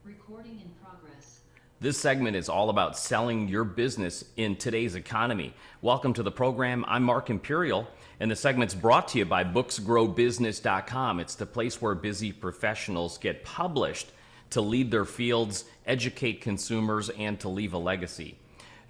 Recording in progress. This segment is all about selling your business in today's economy. Welcome to the program. I'm Mark Imperial, and the segment's brought to you by booksgrowbusiness.com. It's the place where busy professionals get published to lead their fields, educate consumers, and to leave a legacy.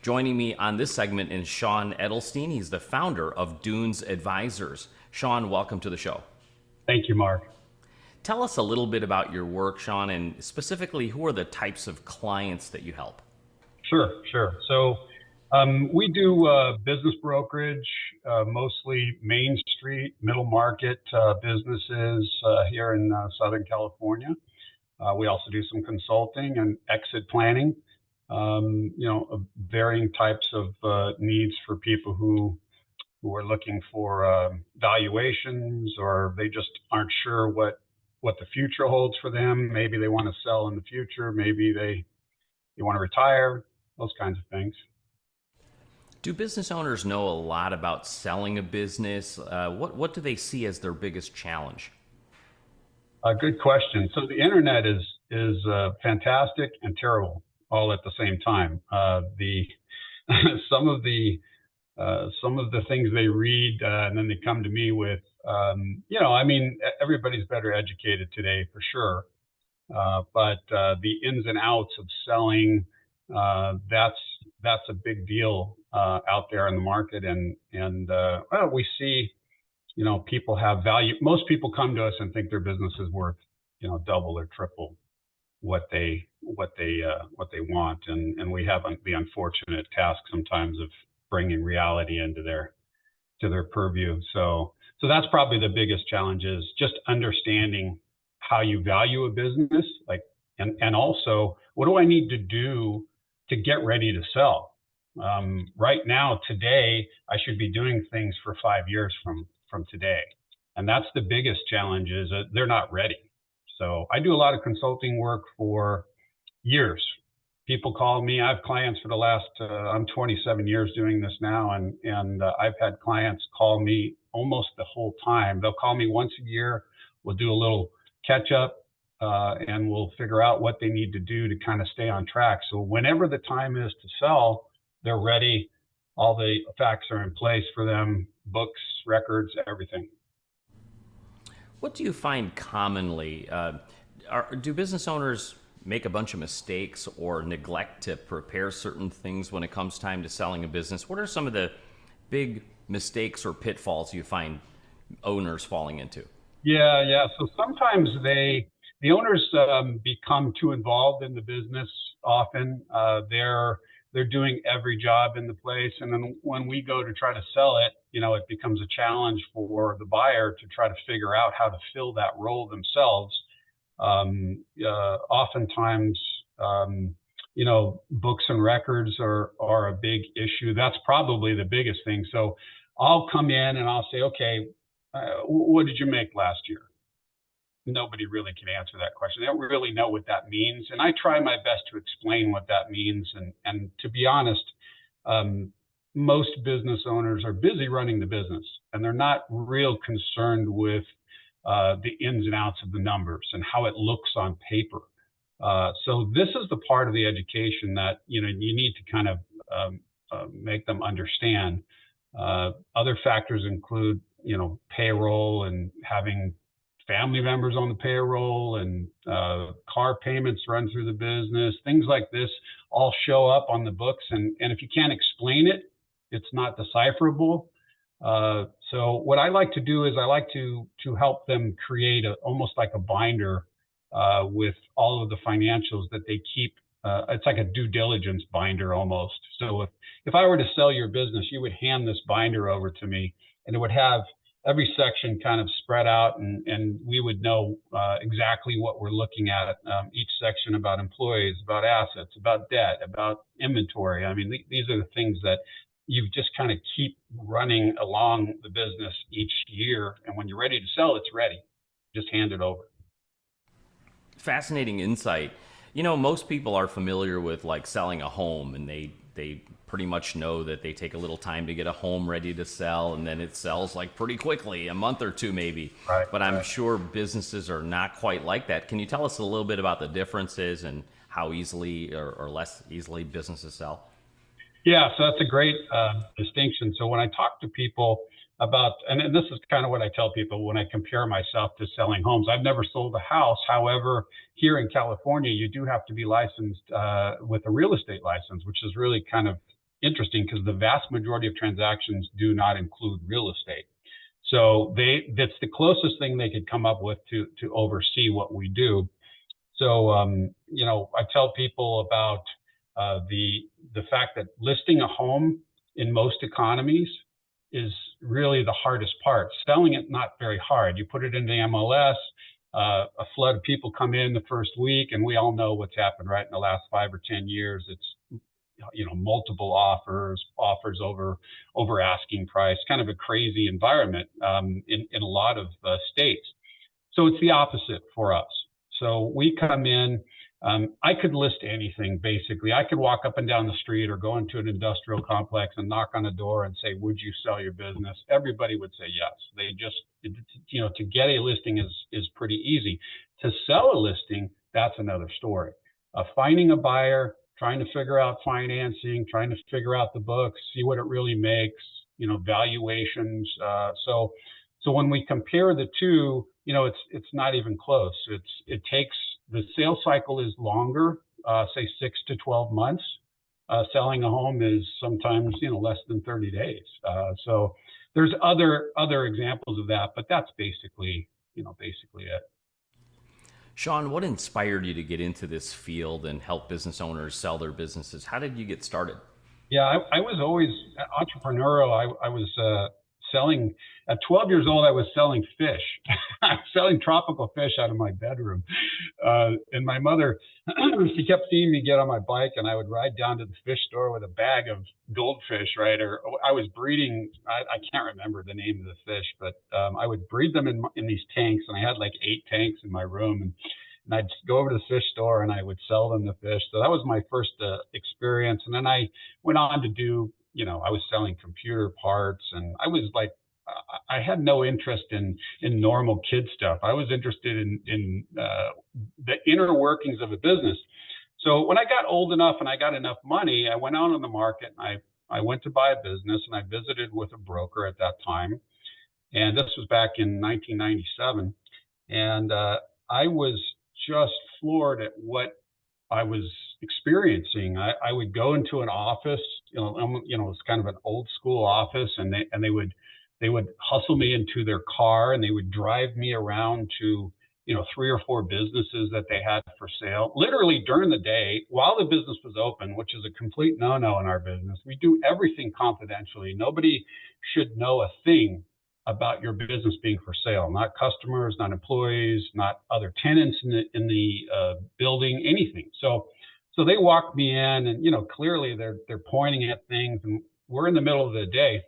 Joining me on this segment is Sean Edelstein. He's the founder of Dunes Advisors. Sean, welcome to the show. Thank you, Mark. Tell us a little bit about your work, Sean, and specifically, who are the types of clients that you help? Sure. So we do business brokerage, mostly Main Street, middle market businesses here in Southern California. We also do some consulting and exit planning, varying types of needs for people who are looking for valuations, or they just aren't sure what the future holds for them. Maybe they want to sell in the future. Maybe they want to retire, those kinds of things. Do business owners know a lot about selling a business? What do they see as their biggest challenge? Good question. So the internet is fantastic and terrible all at the same time. Some of the things they read, and then they come to me with, everybody's better educated today for sure. But the ins and outs of selling, that's a big deal out there in the market. And we see, people have value. Most people come to us and think their business is worth, double or triple what they want. And we have the unfortunate task sometimes of bringing reality into their purview. So that's probably the biggest challenge, is just understanding how you value a business, and also what do I need to do to get ready to sell? Right now, today, I should be doing things for 5 years from today. And that's the biggest challenge, is that they're not ready. So I do a lot of consulting work for years. People call me. I have clients for the last, I'm 27 years doing this now, and I've had clients call me almost the whole time. They'll call me once a year. We'll do a little catch up, and we'll figure out what they need to do to kind of stay on track. So whenever the time is to sell, they're ready. All the facts are in place for them, books, records, everything. What do you find commonly? Do business owners make a bunch of mistakes or neglect to prepare certain things when it comes time to selling a business? What are some of the big mistakes or pitfalls you find owners falling into? Yeah. So sometimes the owners become too involved in the business. Often they're doing every job in the place, and then when we go to try to sell it, it becomes a challenge for the buyer to try to figure out how to fill that role themselves. Oftentimes, books and records are a big issue. That's probably the biggest thing. So I'll come in and I'll say, okay, what did you make last year? Nobody really can answer that question. They don't really know what that means. And I try my best to explain what that means. And to be honest, most business owners are busy running the business, and they're not real concerned with the ins and outs of the numbers and how it looks on paper. So this is the part of the education that you need to kind of make them understand. Other factors include payroll and having family members on the payroll, and car payments run through the business. Things like this all show up on the books, and if you can't explain it, it's not decipherable. So what I like to do is I like to help them create almost like a binder with all of the financials that they keep. It's like a due diligence binder almost. So if I were to sell your business, you would hand this binder over to me, and it would have every section kind of spread out, and we would know exactly what we're looking at. Each section about employees, about assets, about debt, about inventory. I mean, these are the things that you just kind of keep running along the business each year. And when you're ready to sell, it's ready. Just hand it over. Fascinating insight. Most people are familiar with like selling a home, and they they pretty much know that they take a little time to get a home ready to sell, and then it sells like pretty quickly, a month or two maybe. Right. But I'm Right. sure businesses are not quite like that. Can you tell us a little bit about the differences and how easily or less easily businesses sell? Yeah, so that's a great distinction. So when I talk to people about, and this is kind of what I tell people when I compare myself to selling homes. I've never sold a house. However, here in California, you do have to be licensed with a real estate license, which is really kind of interesting because the vast majority of transactions do not include real estate. So that's the closest thing they could come up with to oversee what we do. So, I tell people about the fact that listing a home in most economies is really the hardest part. Selling it, not very hard. You put it in the MLS, a flood of people come in the first week, and we all know what's happened, right? In the last 5 or 10 years, it's multiple offers over asking price, kind of a crazy environment in a lot of states. So it's the opposite for us. So we come in, I could list anything basically. I could walk up and down the street or go into an industrial complex and knock on a door and say, would you sell your business? Everybody would say yes. They just, to get a listing is pretty easy. To sell a listing, that's another story. Finding a buyer, trying to figure out financing, trying to figure out the books, see what it really makes, valuations. So when we compare the two, it's not even close. It takes the sales cycle is longer, say 6 to 12 months. Selling a home is sometimes less than 30 days. So there's other examples of that, but that's basically it. Sean, what inspired you to get into this field and help business owners sell their businesses? How did you get started? Yeah, I was always entrepreneurial. I was selling at 12 years old. I was selling fish. I was selling tropical fish out of my bedroom. And my mother, she kept seeing me get on my bike, and I would ride down to the fish store with a bag of goldfish, right? Or I was breeding. I can't remember the name of the fish, but I would breed them in these tanks, and I had like 8 tanks in my room, and I'd go over to the fish store and I would sell them the fish. So that was my first experience. And then I went on to do, I was selling computer parts, and I was like, I had no interest in normal kid stuff. I was interested in the inner workings of a business. So when I got old enough and I got enough money, I went out on the market and I went to buy a business, and I visited with a broker at that time. And this was back in 1997. And I was just floored at what I was experiencing. I would go into an office, it's kind of an old school office, and they would hustle me into their car, and they would drive me around to 3 or 4 businesses that they had for sale, literally during the day while the business was open, which is a complete no-no in our business. We do everything confidentially. Nobody should know a thing about your business being for sale, not customers, not employees, not other tenants in the building, anything. So they walked me in, and clearly they're pointing at things, and we're in the middle of the day.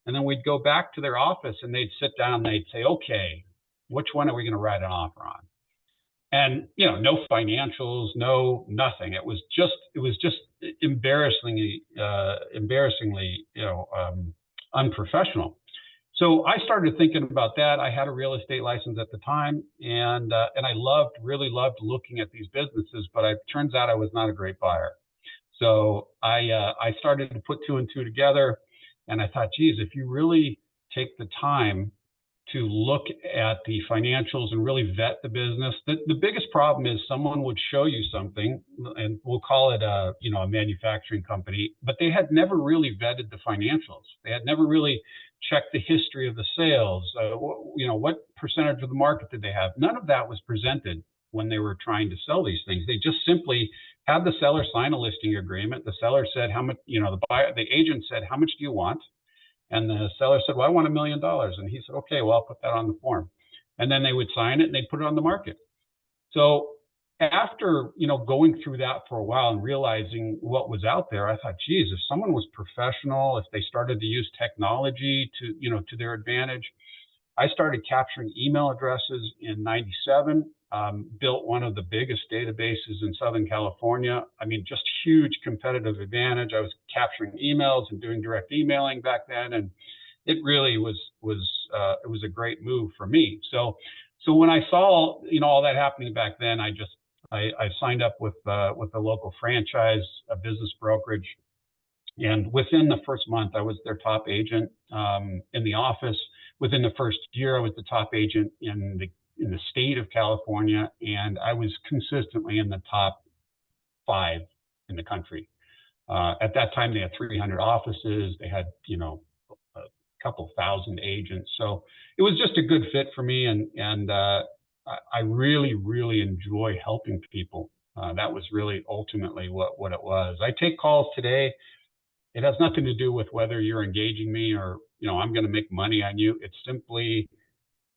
And then we'd go back to their office, and they'd sit down and they'd say, okay, which one are we going to write an offer on? And no financials, no nothing. It was just embarrassingly unprofessional. So I started thinking about that. I had a real estate license at the time, and I really loved looking at these businesses, but it turns out I was not a great buyer. So I started to put two and two together, and I thought, geez, if you really take the time to look at the financials and really vet the business, the biggest problem is someone would show you something, and we'll call it a manufacturing company, but they had never really vetted the financials. They had never really checked the history of the sales. What percentage of the market did they have? None of that was presented when they were trying to sell these things. They just simply had the seller sign a listing agreement. The seller said how much, the agent said, how much do you want? And the seller said, well, I want $1 million. And he said, okay, well, I'll put that on the form. And then they would sign it and they'd put it on the market. So after, going through that for a while and realizing what was out there, I thought, geez, if someone was professional, if they started to use technology to their advantage. I started capturing email addresses in 97. built one of the biggest databases in Southern California. I mean, just huge competitive advantage. I was capturing emails and doing direct emailing back then, and it really was it was a great move for me. So when I saw all that happening back then, I signed up with a local franchise, a business brokerage, and within the first month, I was their top agent in the office. Within the first year, I was the top agent in the state of California, and I was consistently in the top 5 in the country. At that time, they had 300 offices. They had a couple thousand agents, so it was just a good fit for me, and I really enjoy helping people. That was really ultimately what it was. I take calls today. It has nothing to do with whether you're engaging me or I'm going to make money on you. It's simply,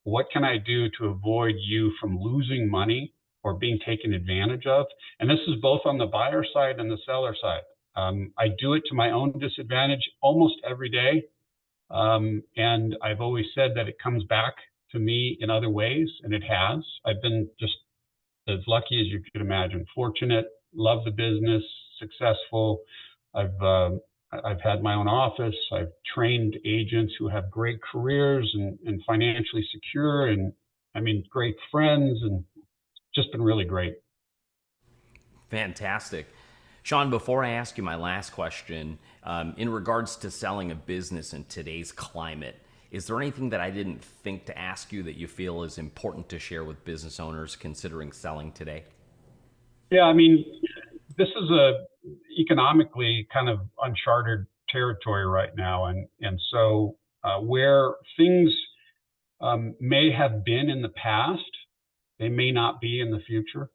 what can I do to avoid you from losing money or being taken advantage of? And this is both on the buyer side and the seller side. I do it to my own disadvantage almost every day. And I've always said that it comes back to me in other ways, and it has. I've been just as lucky as you could imagine, fortunate, love the business, successful. I've had my own office. I've trained agents who have great careers and financially secure, and I mean, great friends, and just been really great. Fantastic. Sean, before I ask you my last question, in regards to selling a business in today's climate, is there anything that I didn't think to ask you that you feel is important to share with business owners considering selling today? Yeah, I mean, this is a economically kind of uncharted territory right now, and so where things may have been in the past, they may not be in the future.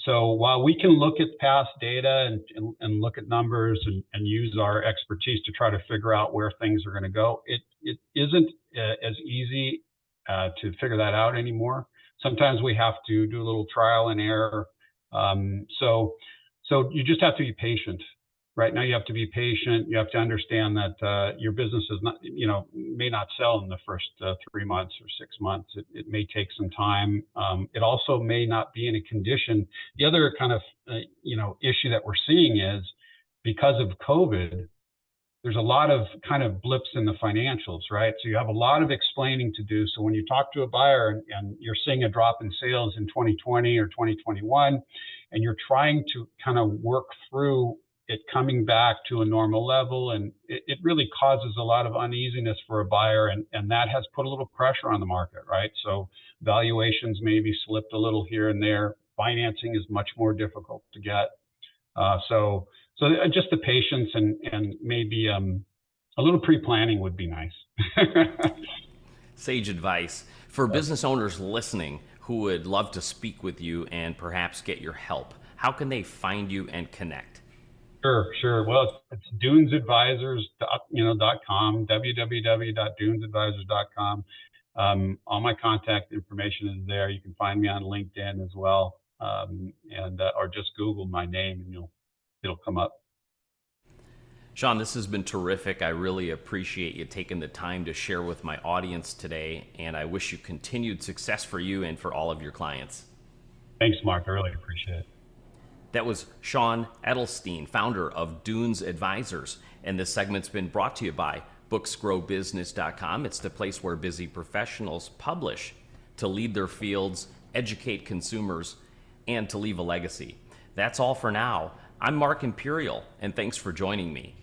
So while we can look at past data and look at numbers and use our expertise to try to figure out where things are going to go, it isn't as easy to figure that out anymore. Sometimes we have to do a little trial and error. So you just have to be patient. Right now, you have to be patient. You have to understand that your business is not, may not sell in the first 3 months or 6 months. It may take some time. It also may not be in a condition. The other kind of, issue that we're seeing is, because of COVID, there's a lot of kind of blips in the financials, right? So you have a lot of explaining to do. So when you talk to a buyer and you're seeing a drop in sales in 2020 or 2021, and you're trying to kind of work through it coming back to a normal level, and it really causes a lot of uneasiness for a buyer, and that has put a little pressure on the market, right? So valuations maybe slipped a little here and there. Financing is much more difficult to get. So just the patience and maybe a little pre-planning would be nice. Sage advice. For business owners listening who would love to speak with you and perhaps get your help, how can they find you and connect? Sure. Well, it's dunesadvisors.com, www.dunesadvisors.com. All my contact information is there. You can find me on LinkedIn as well, or just Google my name and it'll come up. Sean, this has been terrific. I really appreciate you taking the time to share with my audience today, and I wish you continued success for you and for all of your clients. Thanks, Mark. I really appreciate it. That was Sean Edelstein, founder of Dunes Advisors, and this segment's been brought to you by booksgrowbusiness.com. It's the place where busy professionals publish to lead their fields, educate consumers, and to leave a legacy. That's all for now. I'm Mark Imperial, and thanks for joining me.